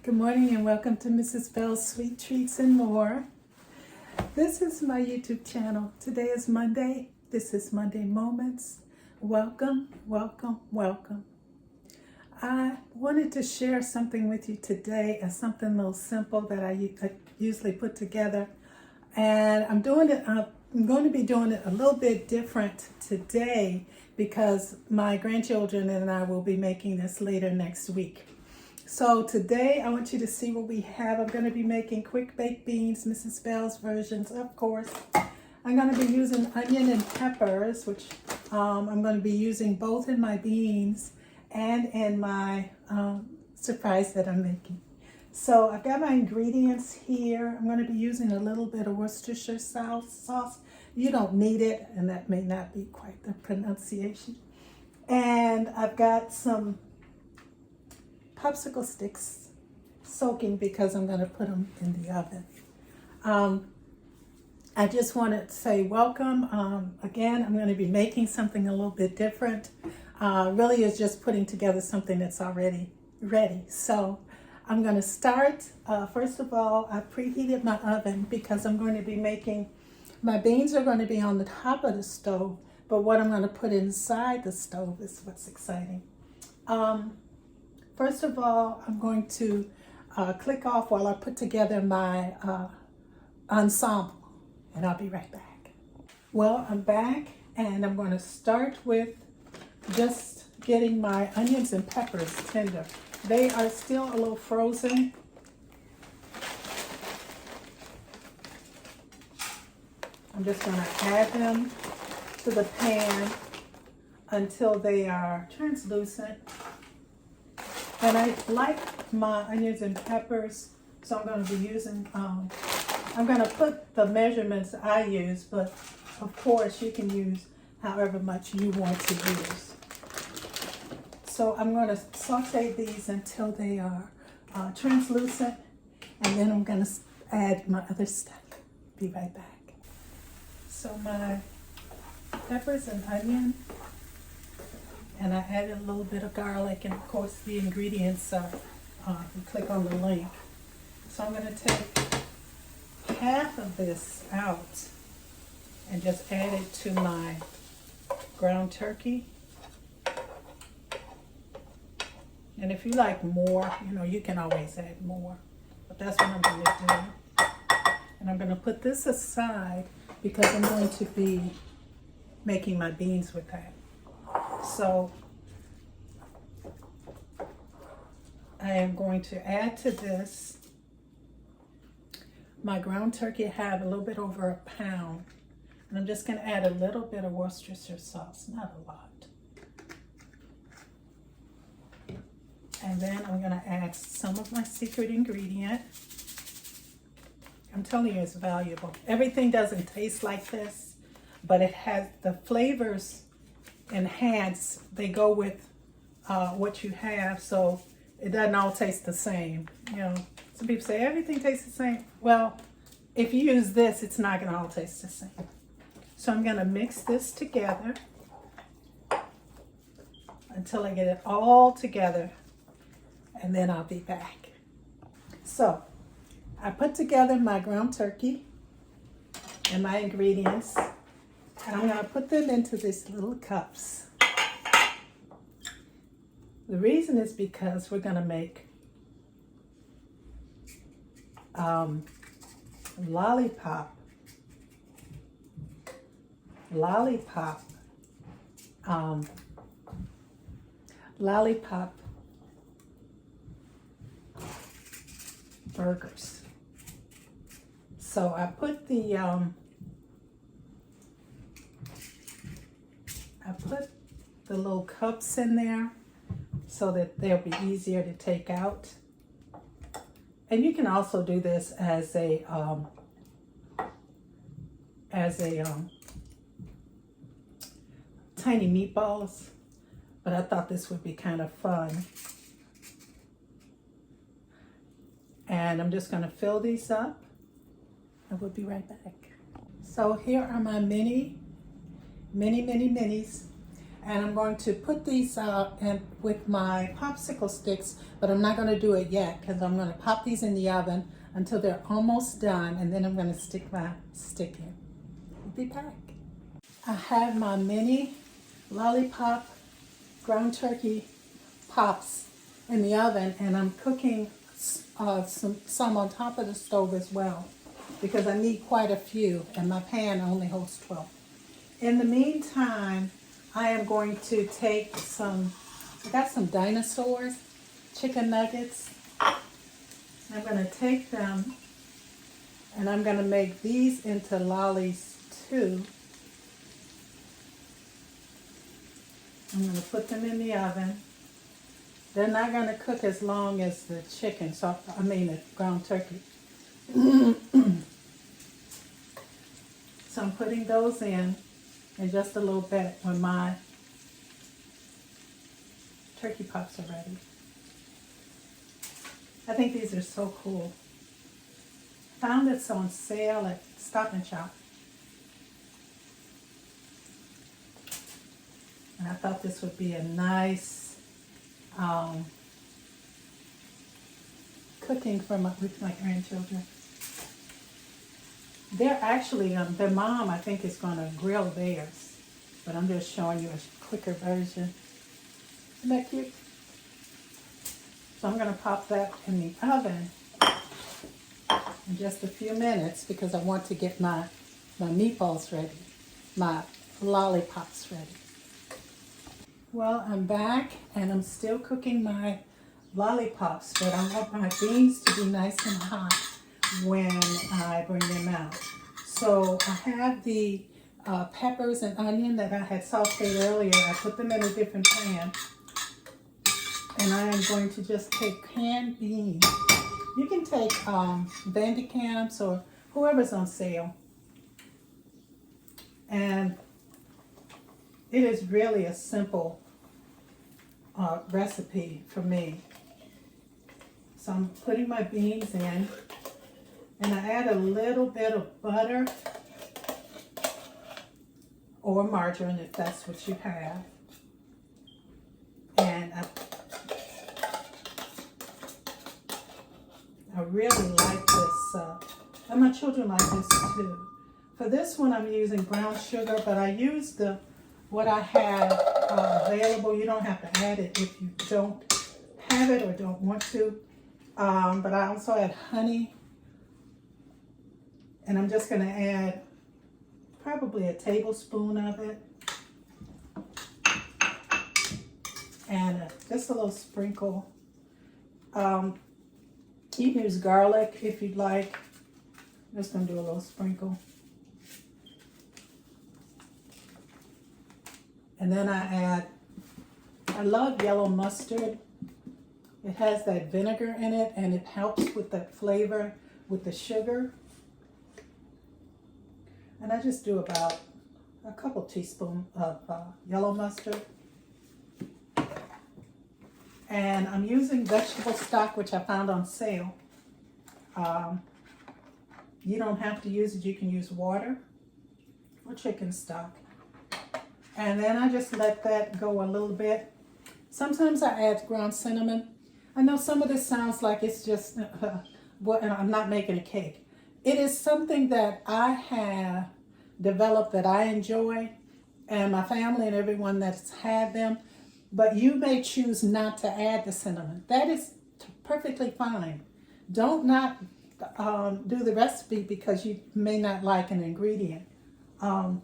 Good morning and welcome to Mrs. Bell's Sweet Treats and More. This is my YouTube channel. Today is Monday. This is Monday Moments. Welcome, welcome, welcome. I wanted to share something with you today as something a little simple that I usually put together. And I'm going to be doing it a little bit different today because my grandchildren and I will be making this later next week. So today I want you to see what we have. I'm going to be making quick baked beans, Mrs. Bell's versions, of course. I'm going to be using onion and peppers, which I'm going to be using both in my beans and in my surprise that I'm making. So I've got my ingredients here. I'm going to be using a little bit of Worcestershire sauce. You don't need it, and that may not be quite the pronunciation. And I've got some popsicle sticks soaking because I'm going to put them in the oven. I just want to say welcome. Again, I'm going to be making something a little bit different. Really is just putting together something that's already ready. So I'm going to start. First of all, I preheated my oven because I'm going to be making, my beans are going to be on the top of the stove, but what I'm going to put inside the stove is what's exciting. First of all, I'm going to click off while I put together my ensemble, and I'll be right back. Well, I'm back, and I'm going to start with just getting my onions and peppers tender. They are still a little frozen. I'm just going to add them to the pan until they are translucent. And I like my onions and peppers, so I'm going to be using, I'm going to put the measurements I use, but of course you can use however much you want to use. So I'm going to saute these until they are translucent, and then I'm going to add my other stuff. Be right back. So my peppers and onion, and I added a little bit of garlic, and of course the ingredients are, you click on the link. So I'm going to take half of this out and just add it to my ground turkey. And if you like more, you can always add more, but that's what I'm going to do. And I'm going to put this aside because I'm going to be making my beans with that. So I am going to add to this my ground turkey. I have a little bit over a pound, and I'm just going to add a little bit of Worcestershire sauce, not a lot. And then I'm going to add some of my secret ingredient. I'm telling you, it's valuable. Everything doesn't taste like this, but it has the flavors enhance, they go with what you have, so it doesn't all taste the same. Some people say everything tastes the same. Well, if you use this, it's not going to all taste the same. So I'm going to mix this together until I get it all together, and then I'll be back. So I put together my ground turkey and my ingredients, and I'm going to put them into these little cups. The reason is because we're going to make lollipop burgers. So I put the little cups in there so that they'll be easier to take out. And you can also do this as a tiny meatballs, but I thought this would be kind of fun. And I'm just going to fill these up, and we'll be right back. So here are my minis. And I'm going to put these in with my popsicle sticks, but I'm not going to do it yet because I'm going to pop these in the oven until they're almost done, and then I'm going to stick my stick in. We'll be back. I have my mini lollipop ground turkey pops in the oven, and I'm cooking some on top of the stove as well because I need quite a few, and my pan only holds 12. In the meantime, I am going to take I got some Dinosaurs chicken nuggets. I'm going to take them and I'm going to make these into lollies too. I'm going to put them in the oven. They're not going to cook as long as the chicken, the ground turkey. So I'm putting those in just a little bit when my turkey pops are ready. I think these are so cool. Found this on sale at Stop and Shop. And I thought this would be a nice cooking with my grandchildren. They're actually, their mom, I think, is going to grill theirs. But I'm just showing you a quicker version. Isn't that cute? So I'm going to pop that in the oven in just a few minutes because I want to get my meatballs ready, my lollipops ready. Well, I'm back and I'm still cooking my lollipops, but I want my beans to be nice and hot when I bring them out. So I have the peppers and onion that I had sauteed earlier. I put them in a different pan. And I am going to just take canned beans. You can take VandiCamps or whoever's on sale. And it is really a simple recipe for me. So I'm putting my beans in. And I add a little bit of butter or margarine if that's what you have. And I really like this, and my children like this too. For this one, I'm using brown sugar, but I use what I have available. You don't have to add it if you don't have it or don't want to. But I also add honey, and I'm just going to add probably a tablespoon of it, and just a little sprinkle. You can use garlic if you'd like. I'm just going to do a little sprinkle. And then I love yellow mustard. It has that vinegar in it and it helps with that flavor with the sugar. And I just do about a couple teaspoons of yellow mustard. And I'm using vegetable stock, which I found on sale. You don't have to use it. You can use water or chicken stock. And then I just let that go a little bit. Sometimes I add ground cinnamon. I know some of this sounds like it's just, I'm not making a cake. It is something that I have developed that I enjoy, and my family and everyone that's had them. But you may choose not to add the cinnamon. That is perfectly fine. Don't not do the recipe because you may not like an ingredient. So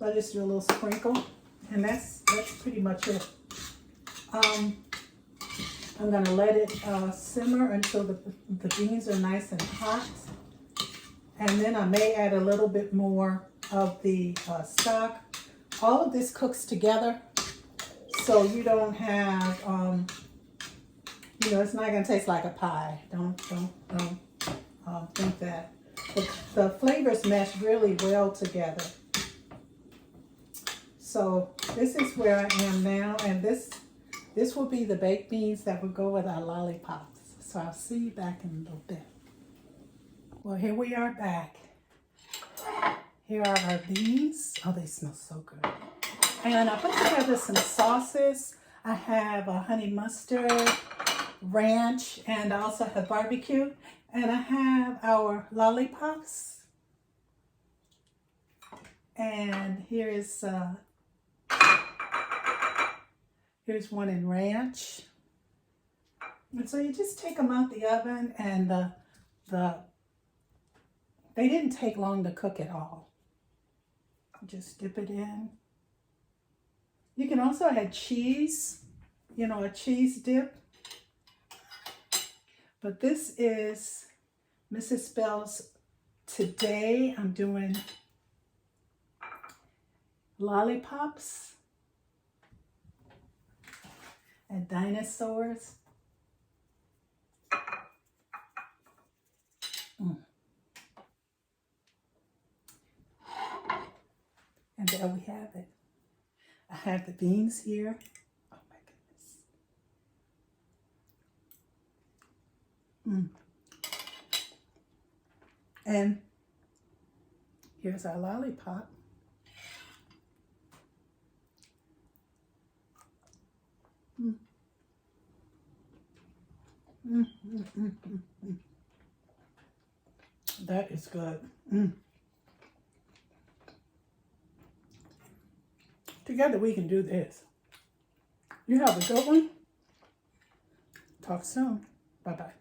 I just do a little sprinkle, and that's pretty much it. I'm going to let it simmer until the beans are nice and hot. And then I may add a little bit more of the stock. All of this cooks together. So you don't have, it's not going to taste like a pie. Don't think that. But the flavors mesh really well together. So this is where I am now, and this will be the baked beans that will go with our lollipops. So I'll see you back in a little bit. Well, here we are back. Here are our beans. Oh, they smell so good. And I put together some sauces. I have a honey mustard, ranch, and I also have barbecue. And I have our lollipops. And here's one in ranch. And so you just take them out the oven, and they didn't take long to cook at all. Just dip it in. You can also add cheese, a cheese dip. But this is Mrs. Bell's. Today I'm doing lollipops and dinosaurs. And there we have it. I have the beans here. Oh my goodness. And here's our lollipop. That is good. Together we can do this. You have a good one. Talk soon. Bye-bye.